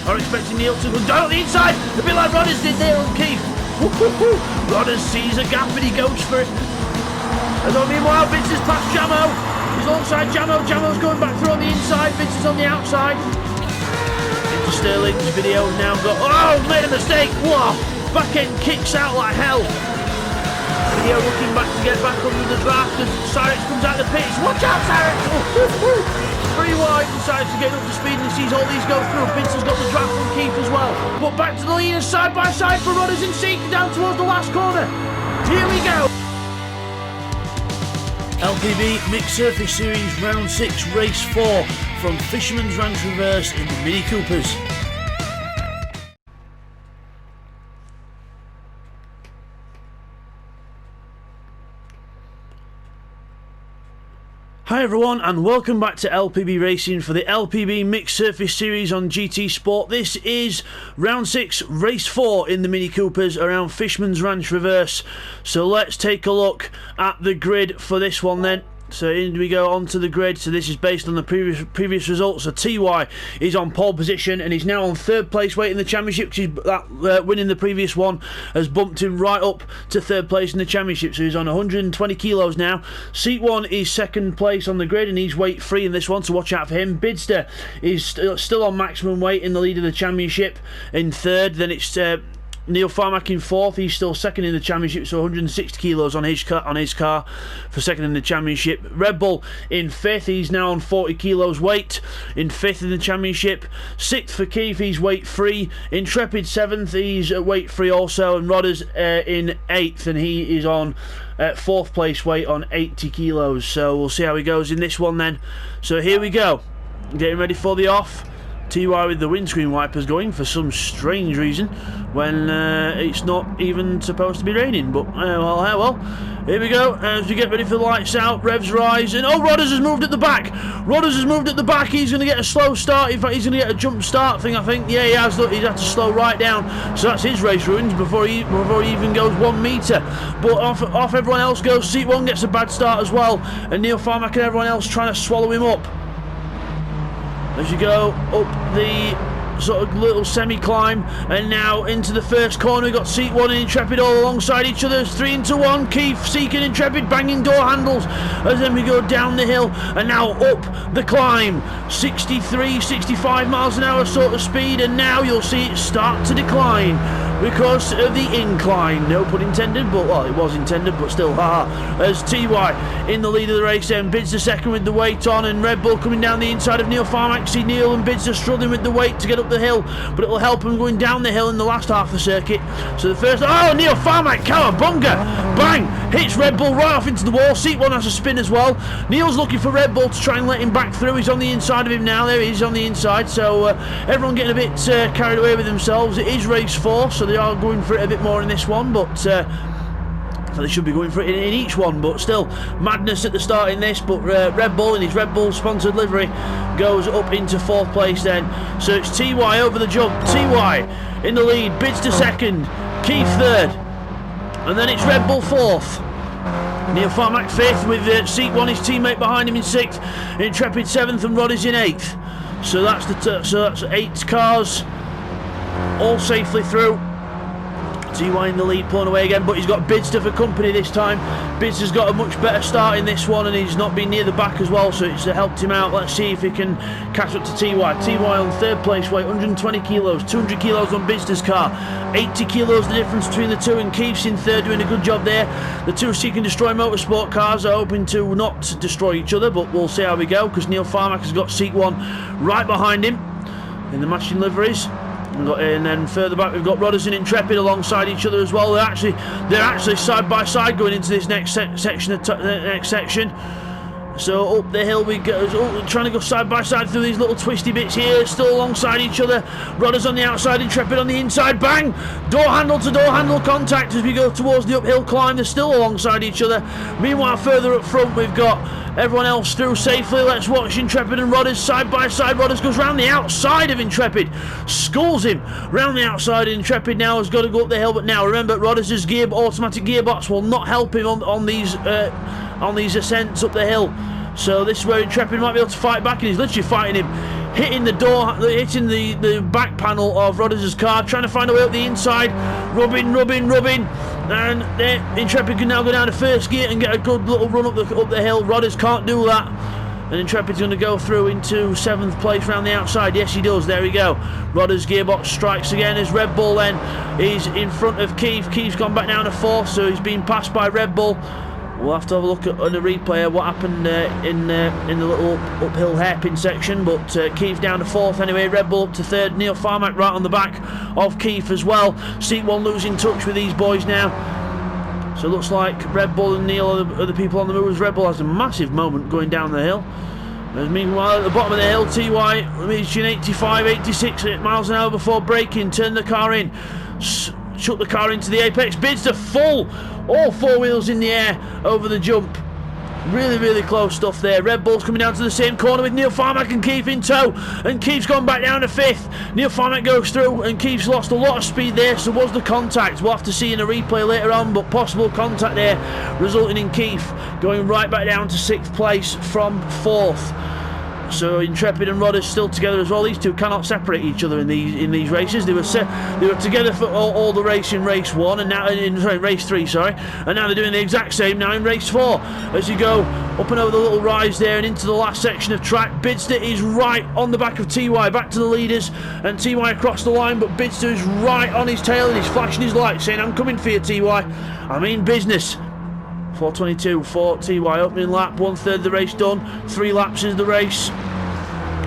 Are expecting Neil to go down the inside, a bit like Rodders did there on Keith. Rodders sees a gap and he goes for it. And then meanwhile, Vince has passed Jamo. He's alongside Jamo. Jamo's going back through on the inside. Vince is on the outside. Into Sterling's video now got. Oh, made a mistake. Whoa! Back end kicks out like hell. Video looking back to get back under the draft as Cyrix comes out of the pits. Watch out, Cyrix! 3 wide, decides to get up to speed and sees all these go through. Vince has got the draft from Keith as well. But back to the leaders, side by side for Rodders and Seek down towards the last corner. Here we go. LPB Mixed Surface Series Round 6 Race 4 from Fisherman's Ranch Reverse in the Mini Coopers. Hi everyone and welcome back to LPB Racing for the LPB Mixed Surface Series on GTSport. This is round 6, race 4 in the Mini Coopers around Fisherman's Ranch Reverse. So let's take a look at the grid for this one then. So in we go onto the grid. So this is based on the previous results. So TY is on pole position and he's now on 3rd place weight in the championship because that winning the previous one has bumped him right up to 3rd place in the championship. So he's on 120 kilos now. Seat 1 is 2nd place on the grid and he's weight free in this one, so watch out for him. Bidster is still on maximum weight in the lead of the championship in 3rd. Then it's Neil Farmack in 4th, he's still 2nd in the championship, so 160 kilos on his car for 2nd in the championship. Red Bull in 5th, he's now on 40 kilos weight in 5th in the championship. 6th for Keith, he's weight free. Intrepid 7th, he's weight free also, and Rodders in 8th, and he is on 4th place weight on 80 kilos. So we'll see how he goes in this one then. So here we go, getting ready for the off. TY with the windscreen wipers going for some strange reason when it's not even supposed to be raining, but well, here we go as we get ready for the lights out. Revs rise and Rodders has moved at the back. Rodders has moved at the back. He's going to get a slow start. In fact, he's going to get a jump start thing, I think. Yeah, he has. Look, he's had to slow right down, so that's his race ruined before he even goes 1 metre. But off everyone else goes. Seat 1 gets a bad start as well, and Neil Farmack and everyone else trying to swallow him up as you go up the sort of little semi-climb, and now into the first corner. We've got Seat 1 and Intrepid all alongside each other. It's 3 into 1. Keith, Seek and Intrepid banging door handles as then we go down the hill and now up the climb. 63, 65 miles an hour sort of speed, and now you'll see it start to decline because of the incline. No pun intended, but well, it was intended, but still, haha. As TY in the lead of the race then, Bids the 2nd with the weight on, and Red Bull coming down the inside of Neil Farmack. See Neil and Bids are struggling with the weight to get up the hill, but it will help him going down the hill in the last half of the circuit. So the first, Neil Farmack, cowabunga, bang, hits Red Bull right off into the wall. Seat 1 has a spin as well. Neil's looking for Red Bull to try and let him back through. He's on the inside of him now. There he is on the inside. So everyone getting a bit carried away with themselves. It is race 4, so they are going for it a bit more in this one, but they should be going for it in each one, but still madness at the start in this. But Red Bull in his Red Bull sponsored livery goes up into 4th place then. So it's TY over the jump. TY in the lead, Bids to 2nd, Keith 3rd, and then it's Red Bull 4th. Neil Farmack 5th with Seat 1, his teammate behind him in 6th. Intrepid 7th and Rodders in 8th. So that's 8 cars all safely through. TY in the lead, pulling away again, but he's got Bidster for company this time. Bidster's got a much better start in this one, and he's not been near the back as well, so it's helped him out. Let's see if he can catch up to TY. TY on 3rd place weight, 120 kilos, 200 kilos on Bidster's car, 80 kilos the difference between the two, and Keith's in 3rd doing a good job there. The two Seek and Destroy Motorsport cars are hoping to not destroy each other, but we'll see how we go, because Neil Farmack has got Seat 1 right behind him in the matching liveries. And then further back we've got Rodders and Intrepid alongside each other as well. They're actually side by side going into this next section. So up the hill we go, trying to go side by side through these little twisty bits here, still alongside each other. Rodders on the outside, Intrepid on the inside, bang! Door handle to door handle contact as we go towards the uphill climb. They're still alongside each other. Meanwhile, further up front we've got everyone else through safely. Let's watch Intrepid and Rodders side by side. Rodders goes round the outside of Intrepid, schools him round the outside. Intrepid now has got to go up the hill, but now remember Rodders' automatic gearbox will not help him on these ascents up the hill. So this is where Intrepid might be able to fight back, and he's literally fighting him, hitting the door, hitting the back panel of Rodders' car, trying to find a way up the inside, rubbing, and Intrepid can now go down to first gear and get a good little run up the hill. Rodders can't do that, and Intrepid's going to go through into 7th place round the outside. Yes, he does. There we go. Rodders' gearbox strikes again as Red Bull then is in front of Keith. Keith's gone back down to 4th, so he's been passed by Red Bull. We'll have to have a look at on the replay of what happened in the little uphill hairpin section, but Keith down to 4th anyway. Red Bull up to 3rd. Neil Farmack right on the back of Keith as well. Seat 1 losing touch with these boys now. So it looks like Red Bull and Neil are the people on the move. Red Bull has a massive moment going down the hill. Meanwhile, at the bottom of the hill, TY reaching 85, 86 miles an hour before braking. Turn the car in. Shut the car into the apex. Bids to full. All 4 wheels in the air over the jump. Really close stuff there. Red Bull's coming down to the same corner with Neil Farmack and Keith in tow. And Keith's gone back down to 5th. Neil Farmack goes through and Keith's lost a lot of speed there. So was the contact. We'll have to see in a replay later on. But possible contact there resulting in Keith going right back down to 6th place from 4th. So Intrepid and Rodders still together as well. These two cannot separate each other in these races. They were together for all the race in race 1 and now in race 3, sorry. And now they're doing the exact same now in race 4. As you go up and over the little rise there and into the last section of track, Bidster is right on the back of TY, back to the leaders, and TY across the line, but Bidster is right on his tail and he's flashing his light, saying, "I'm coming for you, TY. I mean business." 4:22 for TY, opening lap, 1/3 of the race done, 3 laps is the race.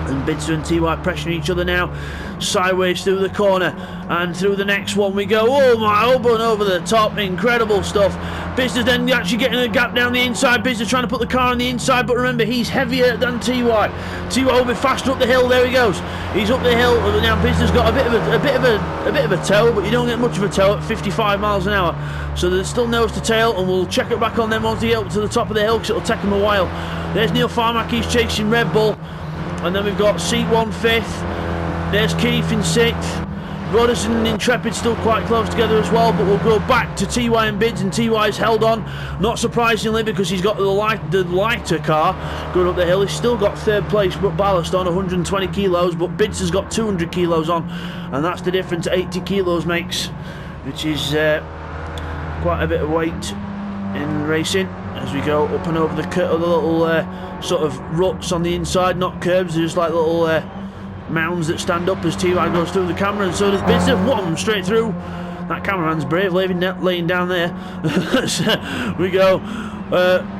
And Bidster and TY pressuring each other now, sideways through the corner, and through the next one we go. Oh my, open over the top, incredible stuff. Bidster's then actually getting a gap down the inside. Bidster trying to put the car on the inside, but remember he's heavier than TY. TY will be faster up the hill. There he goes. He's up the hill now. Bidster's got a bit of a toe, but you don't get much of a toe at 55 miles an hour. So there's still nose to tail, and we'll check it back on them once they get up to the top of the hill, because it'll take them a while. There's Neil Farmack. He's chasing Red Bull. And then we've got seat 1 5th. There's Keith in 6th. Rodders and Intrepid still quite close together as well, but we'll go back to TY and Bids, and TY's held on, not surprisingly, because he's got the lighter car going up the hill. He's still got 3rd place ballast on, 120 kilos, but Bids has got 200 kilos on, and that's the difference 80 kilos makes, which is quite a bit of weight in racing. As we go up and over the little sort of ruts on the inside, not curbs, they're just like little mounds that stand up as TY goes through the camera, and so does Bidster. Wham, straight through. That cameraman's brave, laying down there. So we go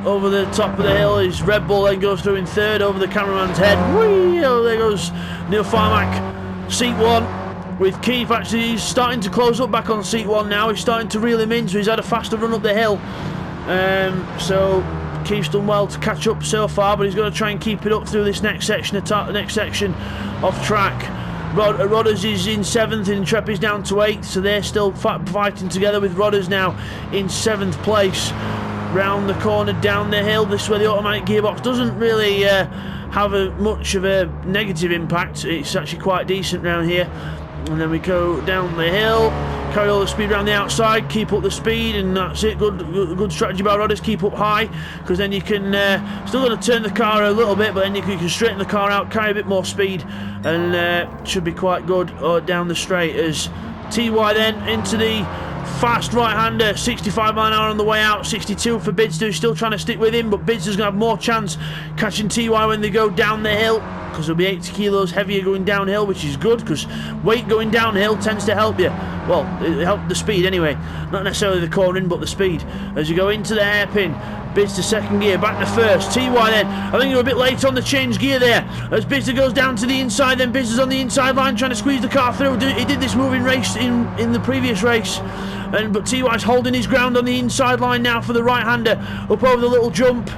over the top of the hill. Is Red Bull then goes through in 3rd over the cameraman's head. Whee! Oh, there goes Neil Farmack. Seat 1 with Keith. Actually, he's starting to close up back on seat 1 now. He's starting to reel him in, so he's had a faster run up the hill. So Keith's done well to catch up so far, but he's going to try and keep it up through this next section of track. Rodders is in 7th and Intrepid's down to 8th, so they're still fighting together, with Rodders now in 7th place. Round the corner, down the hill. This is where the automatic gearbox doesn't really have much of a negative impact. It's actually quite decent round here. And then we go down the hill, carry all the speed around the outside, keep up the speed, and that's it. Good strategy by Rodders. Keep up high, because then you can still going to turn the car a little bit, but then you can straighten the car out, carry a bit more speed, and should be quite good down the straight. As TY then into the fast right-hander, 65 mile an hour on the way out, 62 for Bidster, who's still trying to stick with him, but Bidster's going to have more chance catching TY when they go down the hill, because he'll be 80 kilos heavier going downhill, which is good, because weight going downhill tends to help you. Well, it helps the speed anyway, not necessarily the cornering, but the speed. As you go into the hairpin, Bidster 2nd gear, back to 1st. TY then, I think you're a bit late on the change gear there, as Bidster goes down to the inside, then Bidster's on the inside line trying to squeeze the car through. He did this move in the previous race, but TY's holding his ground on the inside line now for the right-hander, up over the little jump.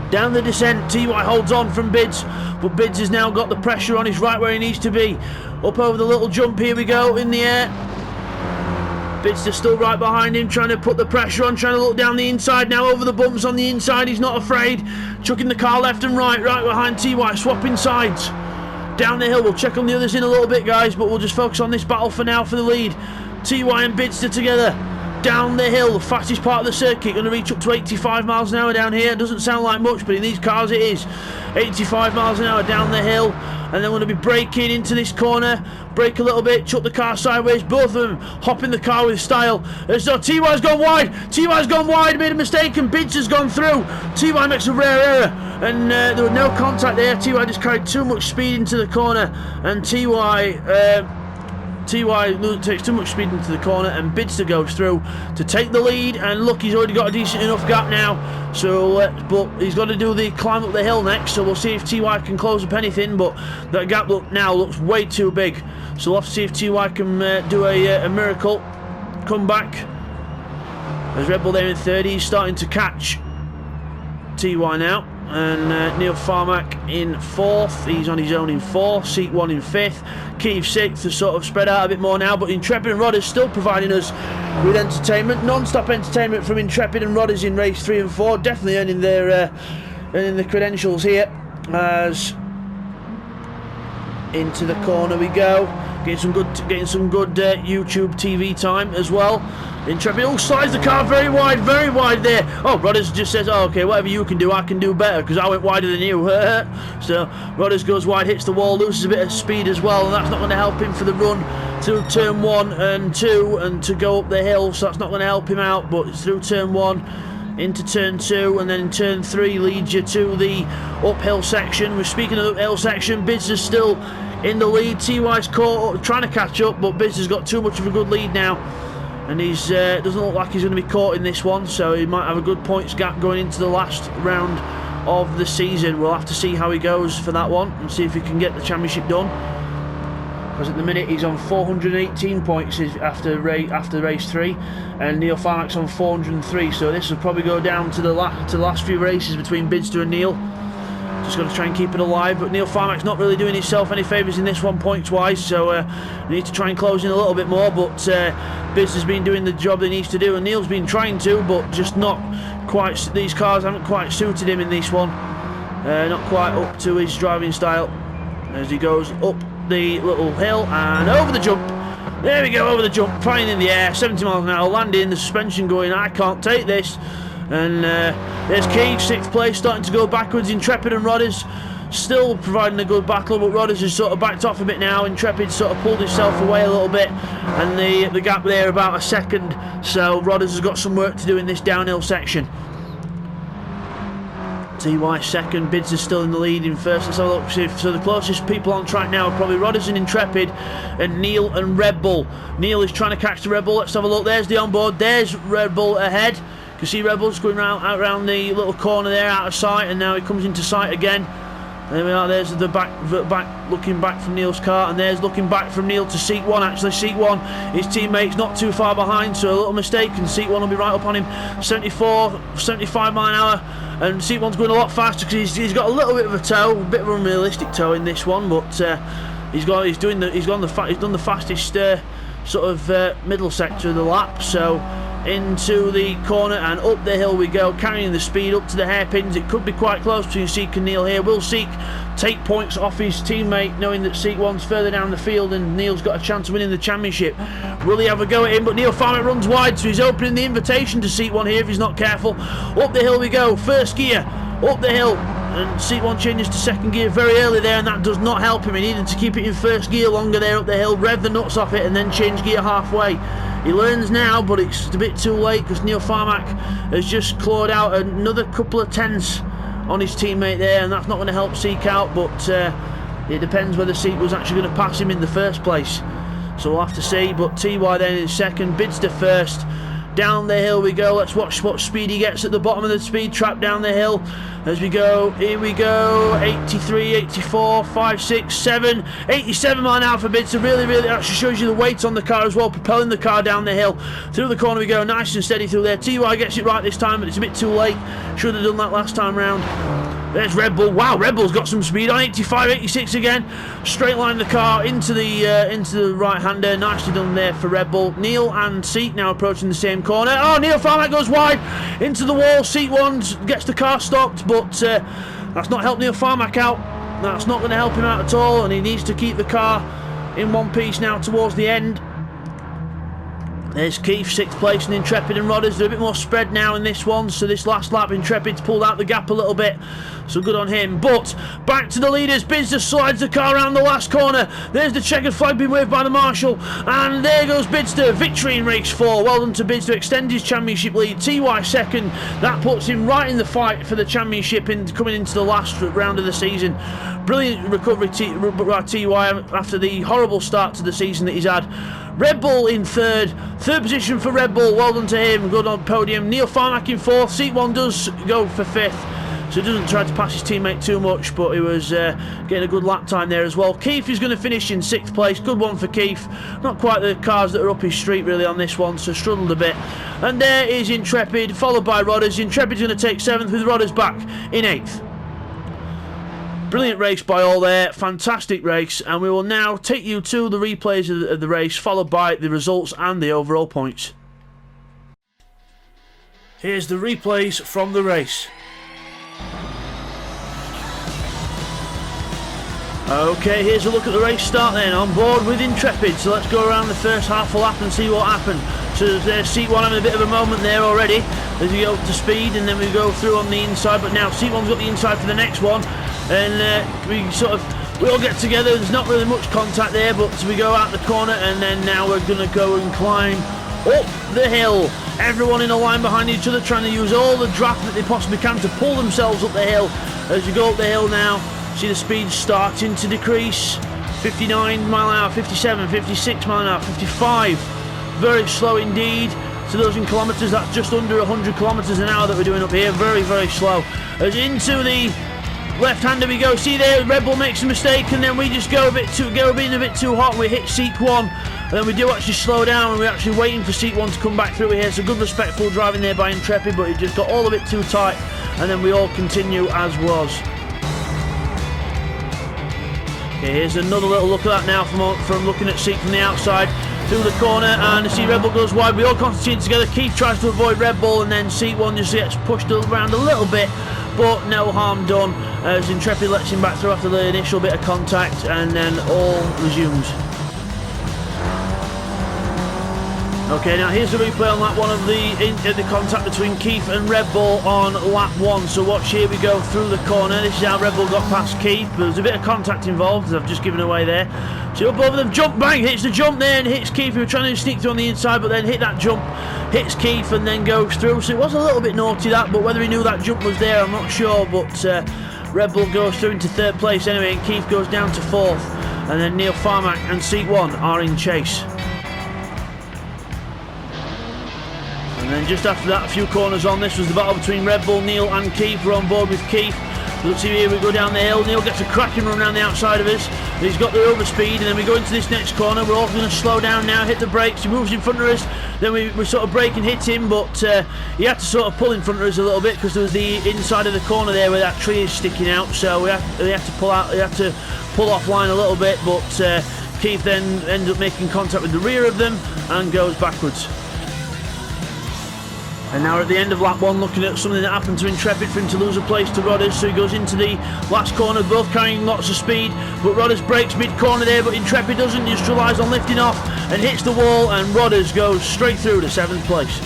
Down the descent, TY holds on from Bids, but Bids has now got the pressure on. He's right where he needs to be. Up over the little jump, here we go, in the air. Bidster still right behind him, trying to put the pressure on, trying to look down the inside now, over the bumps on the inside. He's not afraid, chucking the car left and right behind TY, swapping sides. Down the hill, we'll check on the others in a little bit, guys, but we'll just focus on this battle for now for the lead. TY and Bidster together. down the hill, the fastest part of the circuit, going to reach up to 85 miles an hour down here. Doesn't sound like much, but in these cars it is. 85 miles an hour down the hill, and then we're going to be braking into this corner. Brake a little bit, chuck the car sideways. Both of them hop in the car with style. As though TY's gone wide. TY's gone wide, made a mistake, and Bids has gone through. TY makes a rare error, and there was no contact there. TY just carried too much speed into the corner, and TY takes too much speed into the corner, and Bidster goes through to take the lead. And look, he's already got a decent enough gap now. So, but he's got to do the climb up the hill next. So we'll see if TY can close up anything. But that gap now looks way too big. So we'll have to see if TY can do a miracle. Come back. There's Red Bull there in third. He's starting to catch TY now. And Neil Farmack in fourth. He's on his own in fourth. Seat 1 in fifth. Keith sixth. Has sort of spread out a bit more now, but Intrepid and Rodders still providing us with entertainment. Non-stop entertainment from Intrepid and Rodders in race 3 and 4. Definitely earning the credentials here. As into the corner we go. Getting some good YouTube TV time as well. Intrepid, oh, slides the car very wide there. Oh, Rodders just says, oh, okay, whatever you can do, I can do better, because I went wider than you. So Rodders goes wide, hits the wall, loses a bit of speed as well, and that's not going to help him for the run through turn 1 and 2 and to go up the hill. So that's not going to help him out, but it's through turn 1 into turn 2, and then in turn 3 leads you to the uphill section. We're speaking of the uphill section. Bids is still in the lead. TY's caught up, trying to catch up, but Bids has got too much of a good lead now. And he's doesn't look like he's going to be caught in this one, so he might have a good points gap going into the last round of the season. We'll have to see how he goes for that one and see if he can get the championship done. Because at the minute he's on 418 points after race 3, and Neil Farmack's on 403. So this will probably go down to the last few races between Bidster and Neil. Just got to try and keep it alive, but Neil Farmack's not really doing himself any favours in this one points-wise, so we need to try and close in a little bit more. But Biz has been doing the job he needs to do, and Neil's been trying to, but just not quite. These cars haven't quite suited him in this one. Not quite up to his driving style. As he goes up the little hill and over the jump. There we go, over the jump, flying in the air, 70 miles an hour, landing, the suspension going, I can't take this. And there's Keith, 6th place, starting to go backwards. Intrepid and Rodders still providing a good battle, but Rodders has sort of backed off a bit now. Intrepid sort of pulled himself away a little bit, and the gap there about a second. So Rodders has got some work to do in this downhill section. TY second, Bids is still in the lead in first. Let's have a look. So the closest people on track now are probably Rodders and Intrepid, and Neil and Red Bull. Neil is trying to catch the Red Bull. Let's have a look. There's the onboard. There's Red Bull ahead. You can see Red Bull's going out around the little corner there, out of sight, and now he comes into sight again. There we are. There's the back looking back from Neil's car, and there's looking back from Neil to seat 1. Actually, seat 1, his teammate's not too far behind, so a little mistake, and seat 1 will be right up on him. 75 mile an hour, and seat 1's going a lot faster because he's got a little bit of a toe, a bit of an unrealistic toe in this one, but he's done the fastest sort of middle sector of the lap. So into the corner and up the hill we go, carrying the speed up to the hairpins. It could be quite close between Seek and Neil here. Will Seek take points off his teammate, knowing that Seek 1's further down the field and Neil's got a chance of winning the championship? Will he have a go at him? But Neil Farmack runs wide, so he's opening the invitation to Seek 1 here if he's not careful. Up the hill we go, first gear, up the hill, and Seat 1 changes to second gear very early there, and that does not help him. He needed to keep it in first gear longer there up the hill, rev the nuts off it, and then change gear halfway. He learns now, but it's a bit too late because Neil Farmack has just clawed out another couple of tenths on his teammate there, and that's not going to help Seek out, but it depends whether Seek was actually going to pass him in the first place. So we'll have to see. But TY then in second, Bidster first. Down the hill we go. Let's watch what speed he gets at the bottom of the speed trap down the hill as we go. Here we go. 83, 84, 5, 6, 7, 87 mile an hour for Bidster. Really actually shows you the weight on the car as well, propelling the car down the hill. Through the corner we go, nice and steady through there. TY gets it right this time, but it's a bit too late. Should have done that last time round. There's Red Bull. Wow, Red Bull's got some speed on 85, 86 again. Straight line the car into the right hander. Nicely done there for Red Bull. Neil and Seek now approaching the same corner. Oh, Neil Farmack goes wide into the wall. Seek 1 gets the car stopped, but that's not helped Neil Farmack out. That's not going to help him out at all, and he needs to keep the car in one piece now towards the end. There's Keith, 6th place, and Intrepid and Rodders. They're a bit more spread now in this one, so this last lap Intrepid's pulled out the gap a little bit, so good on him. But back to the leaders. Bidster slides the car around the last corner. There's the checkered flag being waved by the marshal, and there goes Bidster. Victory in race 4. Well done to Bidster, extend his championship lead. TY second. That puts him right in the fight for the championship coming into the last round of the season. Brilliant recovery by TY after the horrible start to the season that he's had. Red Bull in third position for Red Bull, well done to him, good on podium. Neil Farmack in 4th, Seat 1 does go for 5th, so he doesn't try to pass his teammate too much, but he was getting a good lap time there as well. Keith is going to finish in 6th place, good one for Keith. Not quite the cars that are up his street really on this one, so struggled a bit. And there is Intrepid, followed by Rodders. Intrepid's going to take 7th with Rodders back in 8th. Brilliant race by all there, fantastic race, and we will now take you to the replays of the race, followed by the results and the overall points. Here's the replays from the race. Okay, here's a look at the race start then, on board with Intrepid, so let's go around the first half a lap and see what happened. So there's Seat 1 having a bit of a moment there already, as we go up to speed, and then we go through on the inside, but now Seat 1's got the inside for the next one, and we all get together. There's not really much contact there, but we go out the corner, and then now we're going to go and climb up the hill. Everyone in a line behind each other, trying to use all the draft that they possibly can to pull themselves up the hill. As you go up the hill now, see the speed starting to decrease. 59 mile an hour, 57, 56 mile an hour, 55. Very slow indeed. To those in kilometres, that's just under 100 kilometres an hour that we're doing up here. Very, very slow. As into the left-hander we go. See there, Red Bull makes a mistake, and then we just go being a bit too hot. We hit Seat 1, and then we do actually slow down, and we're actually waiting for Seat 1 to come back through here. So good, respectful driving there by Intrepid, but it just got all a bit too tight, and then we all continue as was. Okay, here's another little look at that now from looking at Seat from the outside. Through the corner, and you see Red Bull goes wide. We all concentrate together. Keith tries to avoid Red Bull, and then Seat 1 just gets pushed around a little bit, but no harm done as Intrepid lets him back through after the initial bit of contact, and then all resumes. Okay, now here's the replay on lap 1 of the contact between Keith and Red Bull on lap 1. So watch, here we go through the corner. This is how Red Bull got past Keith. There was a bit of contact involved, as I've just given away there. So up over them, jump, bang, hits the jump there and hits Keith. We were trying to sneak through on the inside, but then hit that jump, hits Keith and then goes through. So it was a little bit naughty that, but whether he knew that jump was there, I'm not sure. But Red Bull goes through into 3rd place anyway, and Keith goes down to 4th. And then Neil Farmack and Seat 1 are in chase. And then just after that, a few corners on. This was the battle between Red Bull, Neil and Keith. We're on board with Keith. So let's see, here we go down the hill. Neil gets a cracking run around the outside of us. He's got the overspeed, and then we go into this next corner. We're all going to slow down now, hit the brakes. He moves in front of us. Then we sort of brake and hit him, but he had to sort of pull in front of us a little bit because there was the inside of the corner there where that tree is sticking out. So we had to pull out. He had to pull offline a little bit, but Keith then ends up making contact with the rear of them and goes backwards. And now we're at the end of lap 1, looking at something that happened to Intrepid for him to lose a place to Rodders. So he goes into the last corner, both carrying lots of speed, but Rodders breaks mid-corner there, but Intrepid doesn't, he just relies on lifting off and hits the wall, and Rodders goes straight through to 7th place.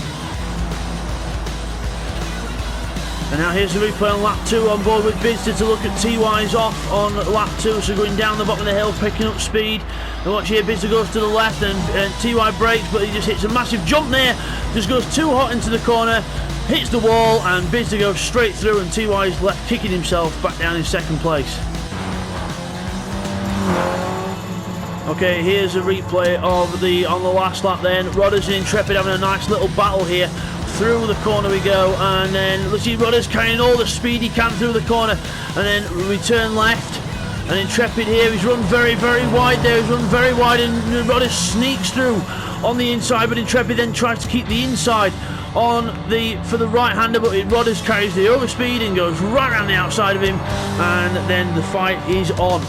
And now here's the replay on lap 2, on board with Bidster to look at TY's off on lap 2, so going down the bottom of the hill, picking up speed. And watch here, Bidster goes to the left and TY brakes, but he just hits a massive jump there, just goes too hot into the corner, hits the wall, and Bidster goes straight through, and TY's left kicking himself back down in 2nd place. Okay, here's a replay of on the last lap then. Rodders and Intrepid having a nice little battle here. Through the corner we go, and then let's see, Rodders carrying all the speed he can through the corner, and then we turn left, and Intrepid here, he's run very, very wide there, he's run very wide, and Rodders sneaks through on the inside, but Intrepid then tries to keep the inside for the right-hander, but Rodders carries the overspeed and goes right around the outside of him, and then the fight is on.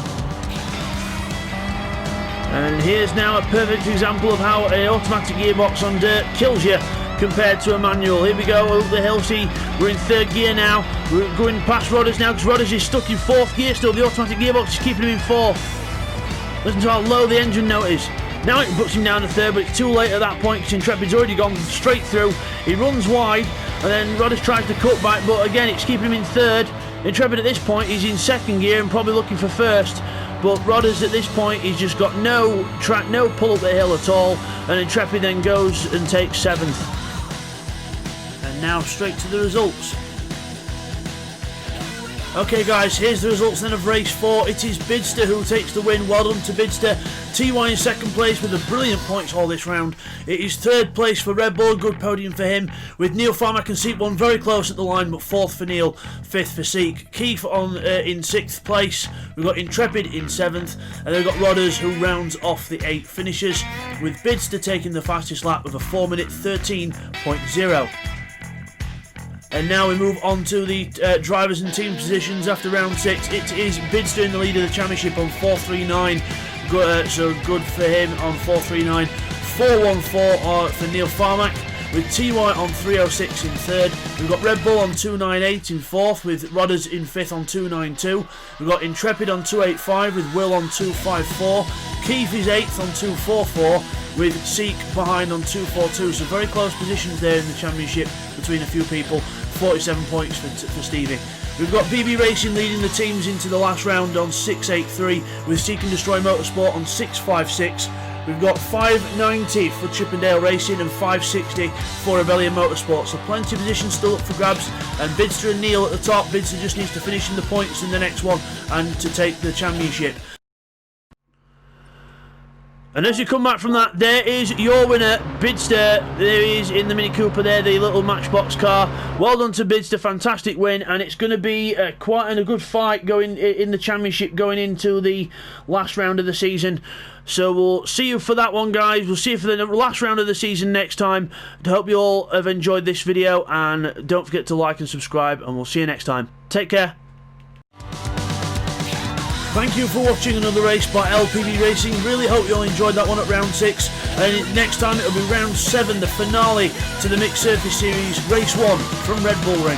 And here's now a perfect example of how an automatic gearbox on dirt kills you compared to a manual. Here we go up the hill. See, we're in 3rd gear now. We're going past Rodders now because Rodders is stuck in 4th gear still. The automatic gearbox is keeping him in 4th. Listen to how low the engine note is. Now it puts him down to third, but it's too late at that point because Intrepid's already gone straight through. He runs wide, and then Rodders tries to cut back, but again it's keeping him in third. Intrepid at this point is in second gear and probably looking for first, but Rodders at this point he's just got no track, no pull up the hill at all, and Intrepid then goes and takes seventh. And now straight to the results. Okay guys, here's the results then of race 4. It is Bidster who takes the win. Well done to Bidster. TY in second place with a brilliant points haul this round. It is third place for Red Bull, good podium for him, with Neil Farmack and Seek 1 very close at the line, but fourth for Neil, fifth for Seek. Keith on in sixth place. We've got Intrepid in seventh, and then we've got Rodders who rounds off the 8 finishers, with Bidster taking the fastest lap with a 4-minute 13.0. And now we move on to the drivers and team positions after round 6. It is Bidster in the lead of the championship on 439. So good for him on 439. 414 for Neil Farmack, with TY on 306 in third. We've got Red Bull on 298 in fourth, with Rodders in fifth on 292. We've got Intrepid on 285 with Will on 254. Keith is 8th on 244 with Seek behind on 242. So very close positions there in the championship between a few people. 47 points for Stevie. We've got BB Racing leading the teams into the last round on 683 with Seek and Destroy Motorsport on 656. We've got 590 for Chippendale Racing and 560 for Rebellion Motorsport. So plenty of positions still up for grabs, and Bidster and Neil at the top. Bidster just needs to finish in the points in the next one and to take the championship. And as you come back from that, there is your winner, Bidster. There he is in the Mini Cooper there, the little Matchbox car. Well done to Bidster, fantastic win, and it's going to be quite a good fight going in the championship going into the last round of the season. So we'll see you for that one, guys. We'll see you for the last round of the season next time. I hope you all have enjoyed this video, and don't forget to like and subscribe, and we'll see you next time. Take care. Thank you for watching another race by LPB Racing. Really hope you all enjoyed that one at round 6. And next time it'll be round 7, the finale to the Mixed Surface Series, race 1 from Red Bull Ring.